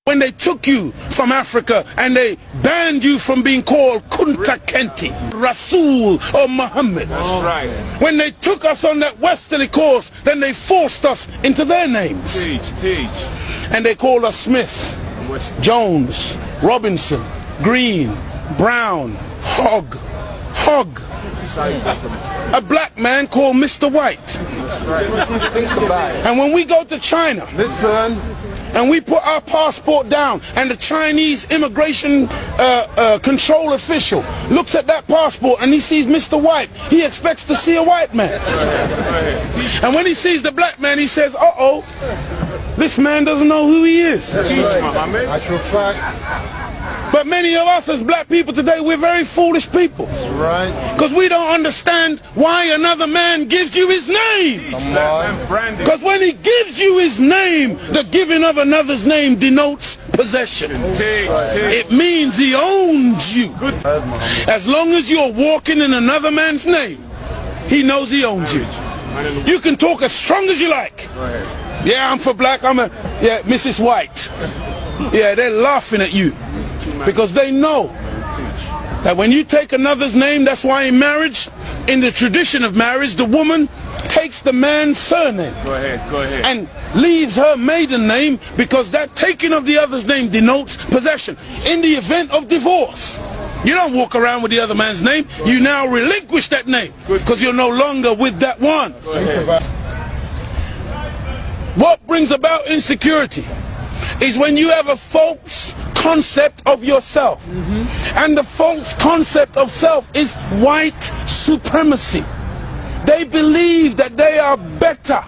When they took you from Africa and they banned you from being called Kunta Kinte, Rasul or Muhammad. That's right. When they took us on that westerly course, then they forced us into their names. Teach. And they called us Smith, Jones, Robinson, Green, Brown, Hogg. A black man called Mr. White. And when we go to China, and we put our passport down, and the Chinese immigration control official looks at that passport and he sees Mr. White, he expects to see a white man. And when he sees the black man, he says, uh-oh, this man doesn't know who he is. But many of us as black people today, we're very foolish people. Because we don't understand why another man gives you his name. Because when he gives you his name, the giving of another's name denotes possession. It means he owns you. As long as you're walking in another man's name, he knows he owns you. You can talk as strong as you like. Yeah, I'm for black, yeah, Mrs. White. Yeah, they're laughing at you. Because they know that when you take another's name, that's why in marriage, in the tradition of marriage, the woman takes the man's surname. Go ahead. And leaves her maiden name, because that taking of the other's name denotes possession. In the event of divorce, you don't walk around with the other man's name. You now relinquish that name because you're no longer with that one. What brings about insecurity is when you have a false concept of yourself. And the false concept of self is white supremacy. They believe that they are better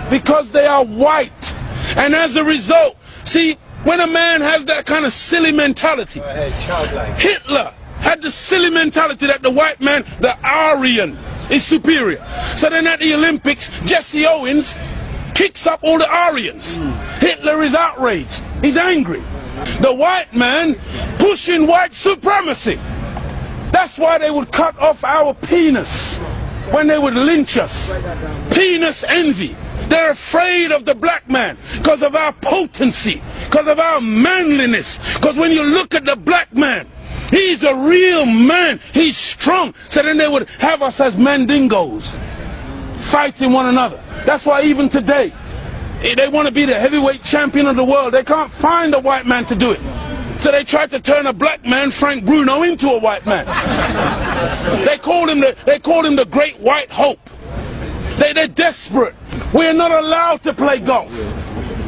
because they are white. And as a result, see, when a man has that kind of silly mentality, Hitler had the silly mentality that the white man, the Aryan, is superior. So then at the Olympics, Jesse Owens kicks up all the Aryans. Hitler is outraged. He's angry. The white man pushing white supremacy. That's why they would cut off our penis when they would lynch us. Penis envy. They're afraid of the black man because of our potency, because of our manliness. Because when you look at the black man, he's a real man. He's strong. So then they would have us as mandingos, fighting one another. That's why even today, they want to be the heavyweight champion of the world. They can't find a white man to do it. So they tried to turn a black man, Frank Bruno, into a white man. They called him the Great White Hope. They're desperate. We're not allowed to play golf.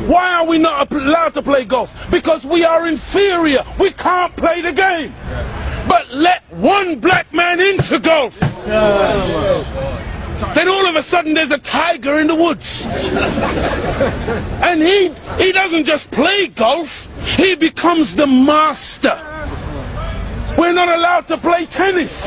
Why are we not allowed to play golf? Because we are inferior. We can't play the game. But let one black man into golf. Then all of a sudden there's a tiger in the woods. And he doesn't just play golf, he becomes the master. We're not allowed to play tennis.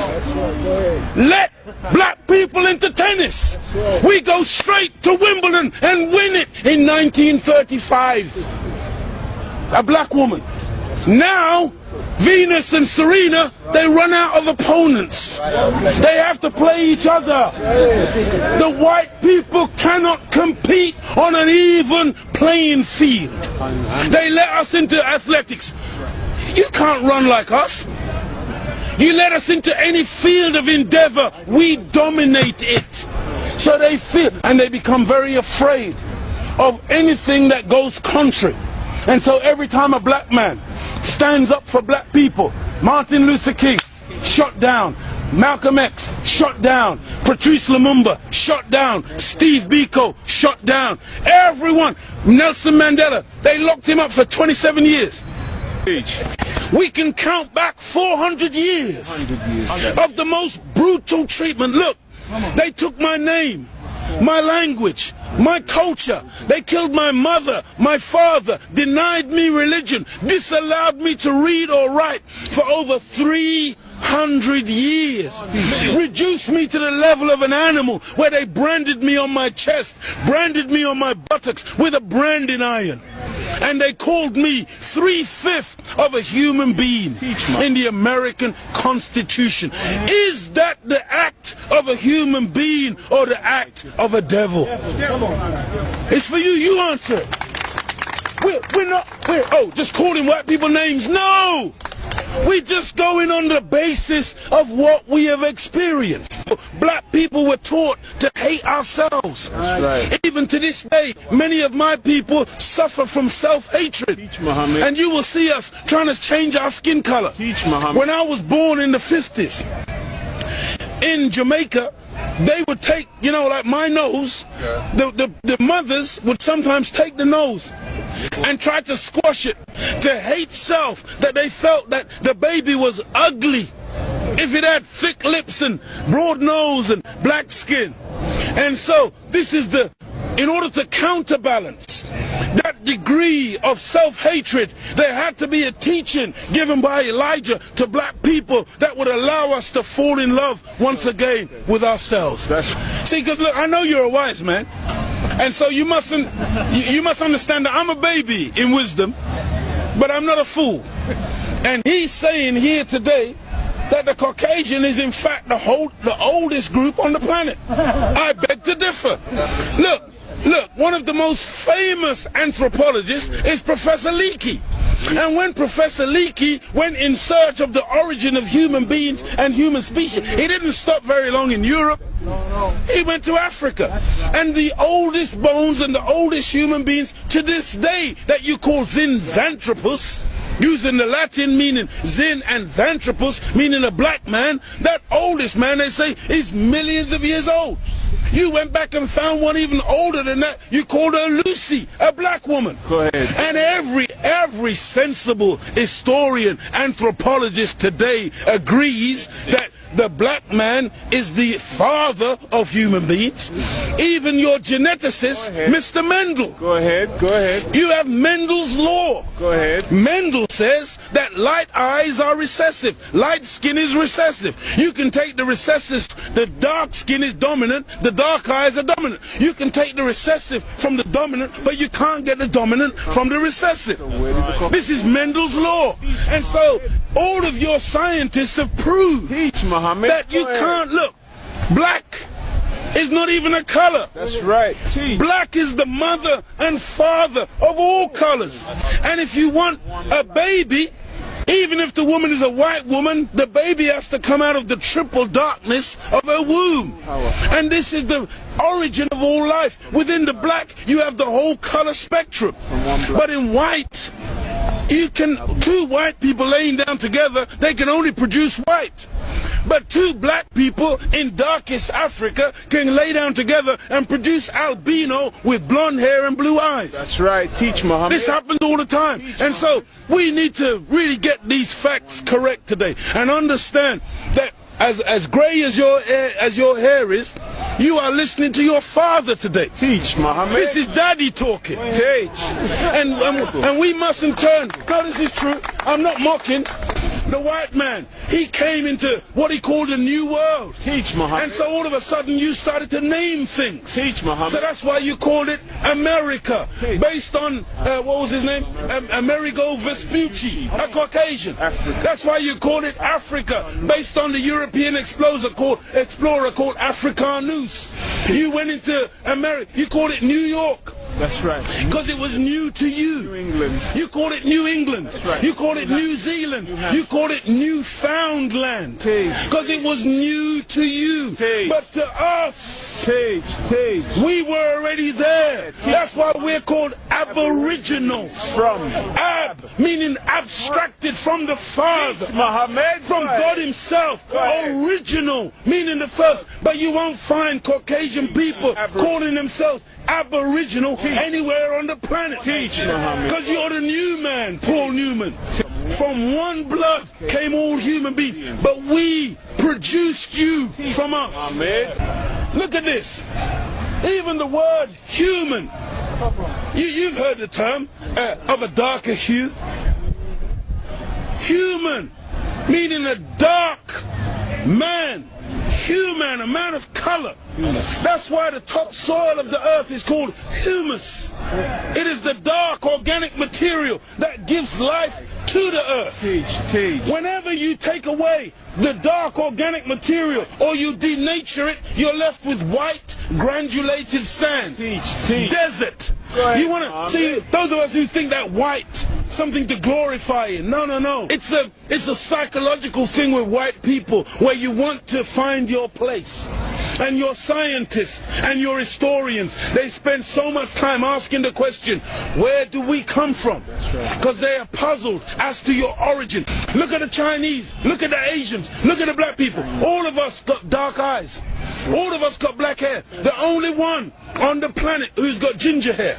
Let black people into tennis. We go straight to Wimbledon and win it in 1935. A black woman. Now Venus and Serena, they run out of opponents. They have to play each other. The white people cannot compete on an even playing field. They let us into athletics. You can't run like us. You let us into any field of endeavor, we dominate it. So they feel, and they become very afraid of anything that goes contrary. And so every time a black man stands up for black people, Martin Luther King, shot down. Malcolm X, shot down. Patrice Lumumba, shot down. Steve Biko, shot down. Everyone, Nelson Mandela, they locked him up for 27 years. We can count back 400 years of the most brutal treatment. Look, they took my name, my language, my culture. They killed my mother, my father, denied me religion, disallowed me to read or write for over 300 years. Reduced me to the level of an animal where they branded me on my chest, branded me on my buttocks with a branding iron. And they called me 3/5 of a human being in the American Constitution. Is that the act of a human being or the act of a devil? It's for you, you answer it. just calling white people names. No! We're just going on the basis of what we have experienced. Black people were taught to hate ourselves. That's right. Even to this day, many of my people suffer from self-hatred. Teach, Muhammad. And you will see us trying to change our skin color. Teach, Muhammad. When I was born in the 50s, in Jamaica, they would take, like my nose, the mothers would sometimes take the nose and try to squash it, to hate self, that they felt that the baby was ugly if it had thick lips and broad nose and black skin. And so this is in order to counterbalance that degree of self-hatred, there had to be a teaching given by Elijah to black people that would allow us to fall in love once again with ourselves. See, because look, I know you're a wise man, and so you must understand that I'm a baby in wisdom, but I'm not a fool. And he's saying here today that the Caucasian is in fact the oldest group on the planet. I beg to differ. Look, one of the most famous anthropologists is Professor Leakey. And when Professor Leakey went in search of the origin of human beings and human species, he didn't stop very long in Europe. He went to Africa. And the oldest bones and the oldest human beings to this day that you call Zinjanthropus, using the Latin meaning Zin and Xanthropus, meaning a black man, that oldest man, they say, is millions of years old. You went back and found one even older than that. You called her Lucy, a black woman. Go ahead. And every sensible historian, anthropologist today agrees that the black man is the father of human beings. Even your geneticist, Mr. Mendel. Go ahead. You have Mendel's law. Go ahead. Mendel says that light eyes are recessive. Light skin is recessive. You can take the recessive, the dark skin is dominant, the dark eyes are dominant. You can take the recessive from the dominant, but you can't get the dominant from the recessive. This is Mendel's law. And so all of your scientists have proved that you can't look. Black is not even a color. That's right. Black is the mother and father of all colors. And if you want a baby, even if the woman is a white woman, the baby has to come out of the triple darkness of her womb. And this is the origin of all life. Within the black, you have the whole color spectrum. But in white, two white people laying down together, they can only produce white. But two black people in darkest Africa can lay down together and produce albino with blonde hair and blue eyes. That's right. Teach, Muhammad. This happens all the time. And so we need to really get these facts correct today and understand that as gray as your hair is, you are listening to your father today. Teach, Muhammad. This is daddy talking. Teach. And we mustn't turn. No, this is true. I'm not mocking. The white man, he came into what he called a new world. Teach, Muhammad. And so all of a sudden you started to name things. Teach, Muhammad. So that's why you called it America, based on, what was his name? Amerigo Vespucci, a Caucasian. Africa. That's why you called it Africa, based on the European explorer called Africanus. You went into America, you called it New York. That's right. Because it was new to you. New England. You called it New England. That's right. You called it New Zealand. You called it Newfoundland. Because it was new to you. But to us, we were already there. That's why we're called aboriginals. From Ab, meaning abstracted from the Father. Muhammad. From God himself. Original, meaning the first. But you won't find Caucasian people calling themselves aboriginal anywhere on the planet. Teach, Muhammad. Because you're the new man, Paul Newman. From one blood came all human beings, but we produced you from us. Look at this. Even the word human, you've heard the term of a darker hue. Human, meaning a dark man. Human, a man of color. That's why the topsoil of the earth is called humus. It is the dark organic material that gives life to the earth. Whenever you take away the dark organic material or you denature it, you're left with white granulated sand. Desert. ahead, You want to Muhammad. see those of us who think that white something to glorify in. No, no, no. It's a psychological thing with white people where you want to find your place. And your scientists and your historians, they spend so much time asking the question, where do we come from? Because they are puzzled as to your origin. Look at the Chinese, look at the Asians, look at the black people. All of us got dark eyes. All of us got black hair. The only one on the planet who's got ginger hair,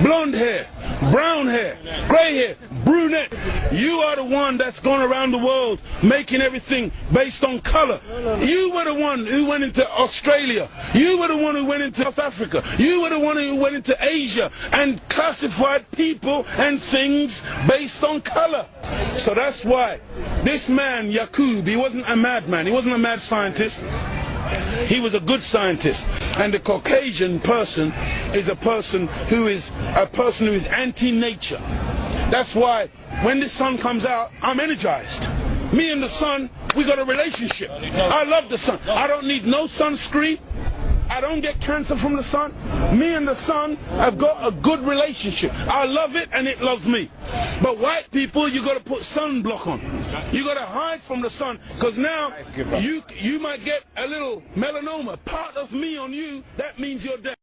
blonde hair, brown hair, grey hair, brunette. You are the one that's gone around the world making everything based on color. You were the one who went into Australia. You were the one who went into South Africa. You were the one who went into Asia and classified people and things based on color. So that's why this man, Yaqub, he wasn't a madman. He wasn't a mad scientist. He was a good scientist. And the Caucasian person is a person who is anti-nature. That's why when the sun comes out, I'm energized. Me and the sun, we got a relationship. I love the sun. I don't need no sunscreen. I don't get cancer from the sun. Me and the sun have got a good relationship. I love it and it loves me. But white people, you got to put sunblock on. You got to hide from the sun, because now you might get a little melanoma. Part of me on you, that means you're dead.